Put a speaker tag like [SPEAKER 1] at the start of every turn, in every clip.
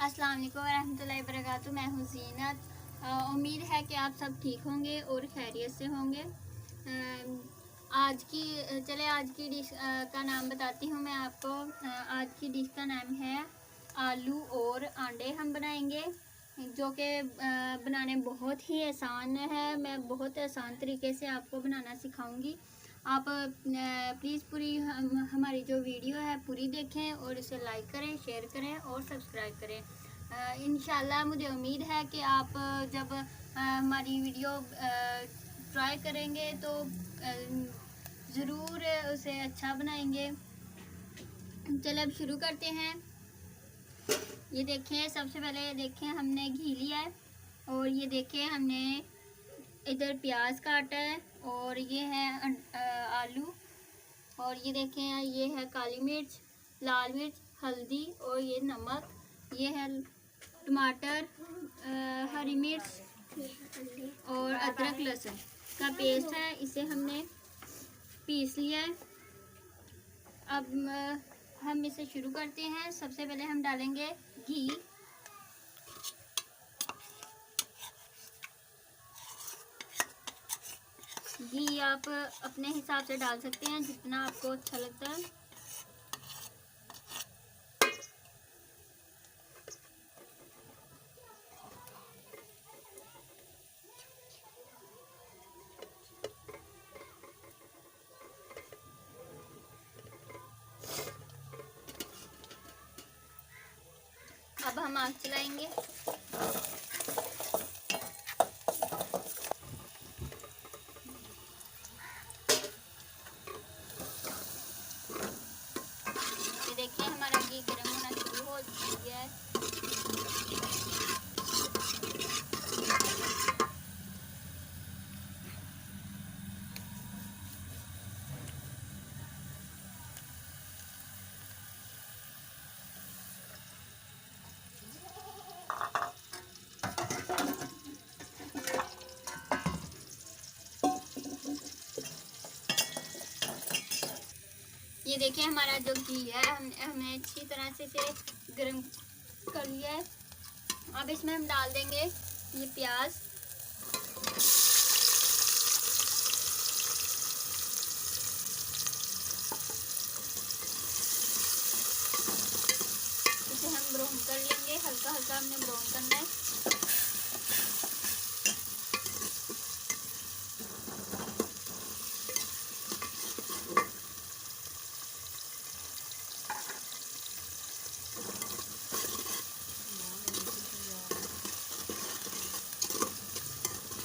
[SPEAKER 1] अस्सलाम वालेकुम रहमतुल्लाहि वबरकातुहू। मैं हूँ ज़ीनत। उम्मीद है कि आप सब ठीक होंगे और खैरियत से होंगे। आज की डिश का नाम बताती हूँ मैं आपको। आज की डिश का नाम है आलू और अंडे। हम बनाएंगे जो कि बनाने बहुत ही आसान है। मैं बहुत आसान तरीके से आपको बनाना सिखाऊंगी। आप प्लीज़ पूरी हमारी जो वीडियो है पूरी देखें और इसे लाइक करें, शेयर करें और सब्सक्राइब करें। इंशाल्लाह मुझे उम्मीद है कि आप जब हमारी वीडियो ट्राई करेंगे तो ज़रूर उसे अच्छा बनाएंगे। चलो अब शुरू करते हैं। ये देखें, सबसे पहले देखें हमने घी लिया है और ये देखें हमने इधर प्याज काटा है और ये है आलू और ये देखें ये है काली मिर्च, लाल मिर्च, हल्दी और ये नमक। ये है टमाटर, हरी मिर्च और अदरक लहसुन का पेस्ट है। इसे हमने पीस लिया है। अब हम इसे शुरू करते हैं। सबसे पहले हम डालेंगे घी। घी आप अपने हिसाब से डाल सकते हैं जितना आपको अच्छा लगता है। अब हम आग चलाएंगे। ये देखिए हमारा घी गर्म होना शुरू हो गया है। ये देखिए हमारा जो घी है हमने अच्छी तरह से इसे गर्म कर लिया है। अब इसमें हम डाल देंगे ये प्याज। इसे हम ब्राउन कर लेंगे, हल्का हल्का हमने ब्राउन करना है।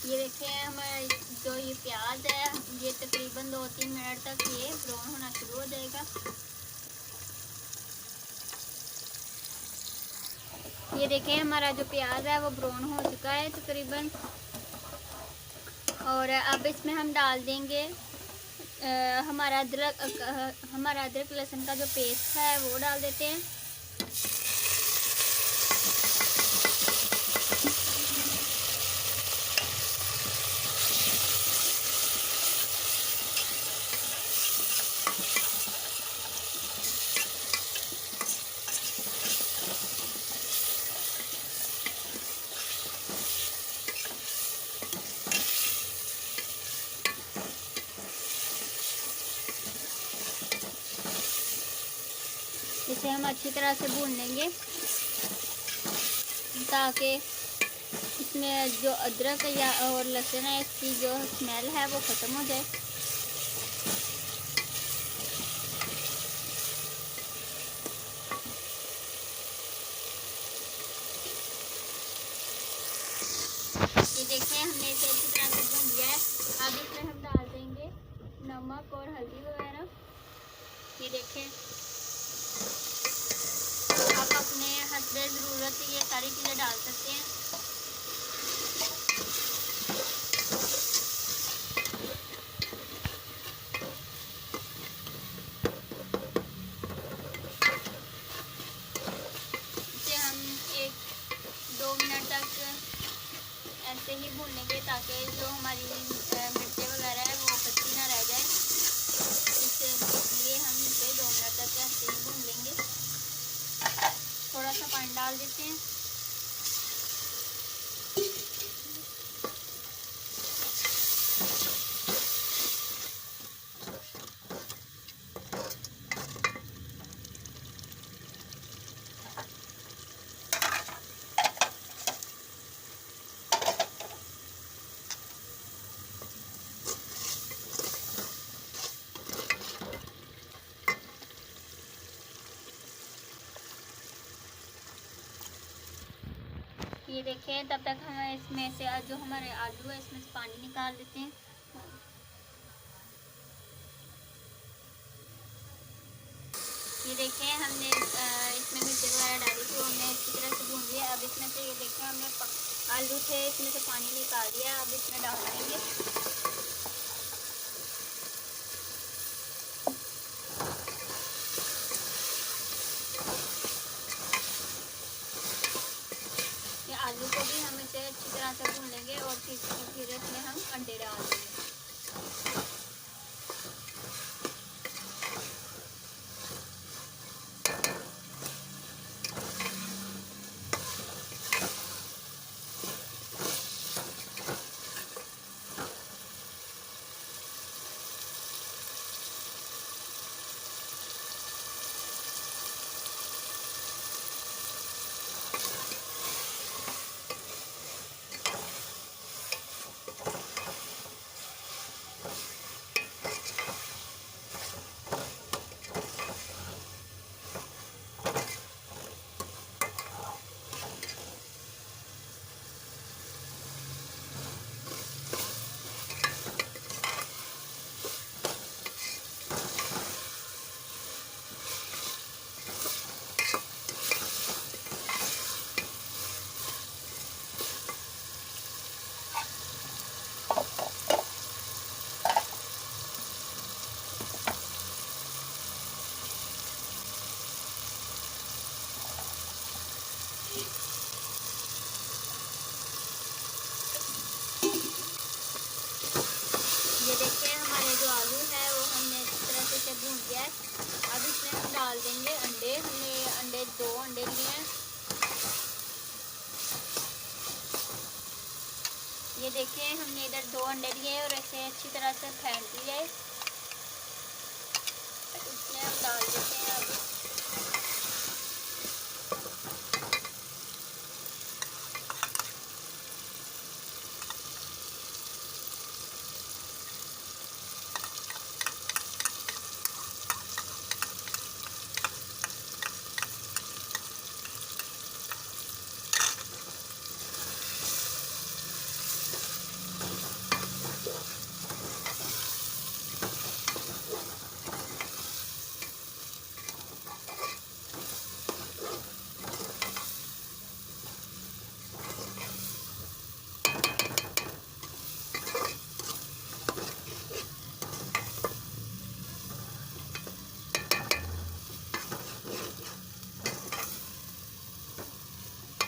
[SPEAKER 1] ये देखिए हमारा जो ये प्याज है ये तकरीबन 2-3 मिनट तक ये ब्राउन होना शुरू हो जाएगा। ये देखिए हमारा जो प्याज है वो ब्राउन हो चुका है तकरीबन। और अब इसमें हम डाल देंगे हमारा अदरक लहसुन का जो पेस्ट है वो डाल देते हैं। इसे हम अच्छी तरह से भून लेंगे ताकि इसमें जो अदरक या और लहसुन है इसकी जो स्मेल है वो ख़त्म हो जाए। ये देखिए हमने इसे अच्छी तरह से भून लिया है। अब इसमें हम डाल देंगे नमक और हल्दी वगैरह। ये देखें आप अपने हस्बे ज़रूरत ये सारी चीज़ें डाल सकते हैं। इसे हम 1-2 मिनट तक ऐसे ही भून लेंगे ताकि जो हमारी मिर्चें वगैरह है वो कच्ची ना रह जाए। इसलिए हम इसे 2 मिनट तक ऐसे ही भून लेंगे। थोड़ा सा पानी अजवाइन डाल देते हैं। ये देखें, तब तक हम इसमें से जो हमारे आलू है इसमें से पानी निकाल लेते हैं। ये देखें, हमने इसमें मिर्ची वगैरह डाली थी, हमने अच्छी तरह से भून लिया। अब इसमें से ये देखें, हमने आलू थे इसमें से पानी निकाल दिया। अब इसमें डाल देंगे। आलू को भी हम इसे अच्छी तरह से भून लेंगे और फिर इसमें हम अंडे डाल देंगे। ये देखिए, हमारे जो आलू है वो हमने इस तरह से भून लिया है। अब इसमें हम डाल देंगे अंडे। हमने 2 अंडे लिए हैं। ये देखिए, हमने इधर 2 अंडे लिए और ऐसे अच्छी तरह से फेंट लिया है। इसमें हम डाल देते हैं अब।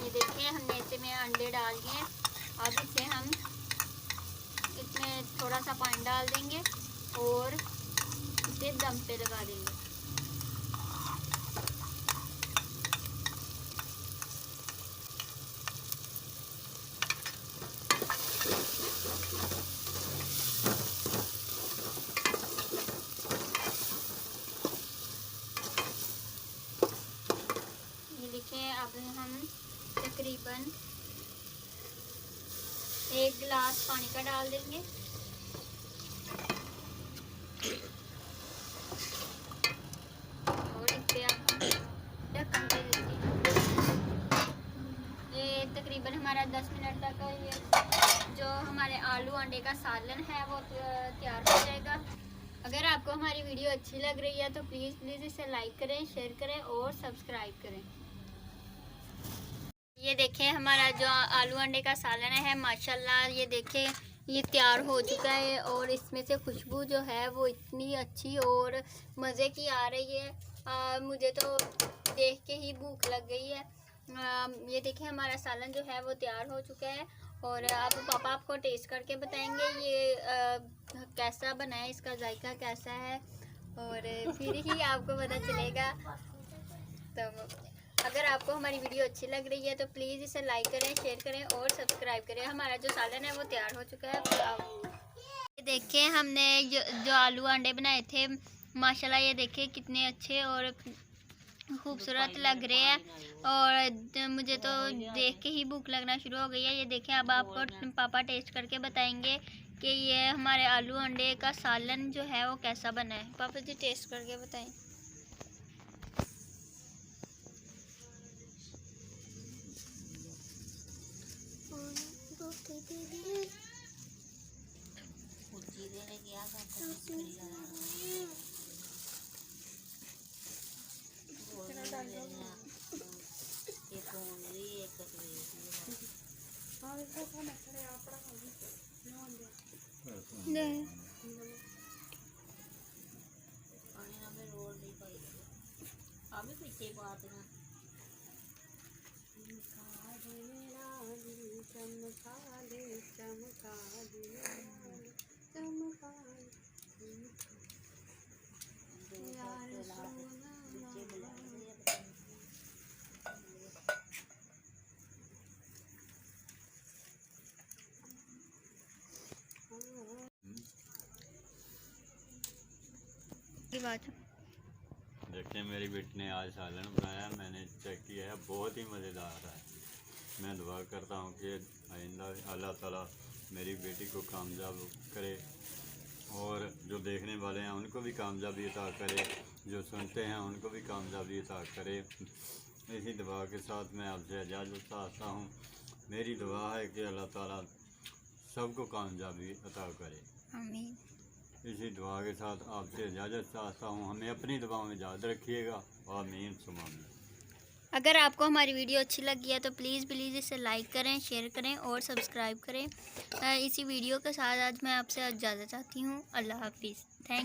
[SPEAKER 1] ये देखिए, हमने इसमें अंडे डाल दिए। अब इसे हम इसमें थोड़ा सा पानी डाल देंगे और इसे दम पे लगा देंगे। ये देखिए, अब हम तकरीबन 1 गिलास पानी का डाल देंगे। और इस पे अब हम ढक्कन दे देते हैं। ये तकरीबन हमारा 10 मिनट तक ये जो हमारे आलू अंडे का सालन है वो तैयार हो जाएगा। अगर आपको हमारी वीडियो अच्छी लग रही है तो प्लीज़ इसे लाइक करें, शेयर करें और सब्सक्राइब करें। ये देखें, हमारा जो आलू अंडे का सालन है माशाल्लाह, ये देखें ये तैयार हो चुका है। और इसमें से खुशबू जो है वो इतनी अच्छी और मज़े की आ रही है। मुझे तो देख के ही भूख लग गई है। ये देखें, हमारा सालन जो है वो तैयार हो चुका है। और अब पापा आपको टेस्ट करके बताएंगे ये कैसा बना है, इसका जायका कैसा है, और फिर ही आपको पता चलेगा। तो अगर आपको हमारी वीडियो अच्छी लग रही है तो प्लीज़ इसे लाइक करें, शेयर करें और सब्सक्राइब करें। हमारा जो सालन है वो तैयार हो चुका है। ये देखिए हमने जो आलू अंडे बनाए थे, माशाल्लाह ये देखिए कितने अच्छे और खूबसूरत लग रहे हैं। और मुझे तो देख के ही भूख लगना शुरू हो गई है। ये देखें, अब आपको पापा टेस्ट करके बताएंगे कि ये हमारे आलू अंडे का सालन जो है वो कैसा बना है। पापा जी टेस्ट करके बताएं।
[SPEAKER 2] देखिए मेरी बेटी ने आज सालन बनाया, मैंने चेक किया है, बहुत ही मज़ेदार है। मैं दुआ करता हूँ कि आइंदा अल्लाह ताला मेरी बेटी को कामयाब करे और जो देखने वाले हैं उनको भी कामयाबी अता करे, जो सुनते हैं उनको भी कामयाबी अता करे। इसी दुआ के साथ मैं आपसे इजाज़त चाहता हूँ। मेरी दुआ है कि अल्लाह ताला सबको कामयाबी अता करे।
[SPEAKER 1] आमीन।
[SPEAKER 2] इसी दुआ के साथ आपसे इजाज़त चाहता हूँ। हमें अपनी दुआ में याद रखिएगा। आमीन सुमा आमीन।
[SPEAKER 1] अगर आपको हमारी वीडियो अच्छी लगी है तो प्लीज़ इसे लाइक करें, शेयर करें और सब्सक्राइब करें। इसी वीडियो के साथ आज मैं आपसे इजाज़त चाहती हूँ। अल्लाह हाफिज़। थैंक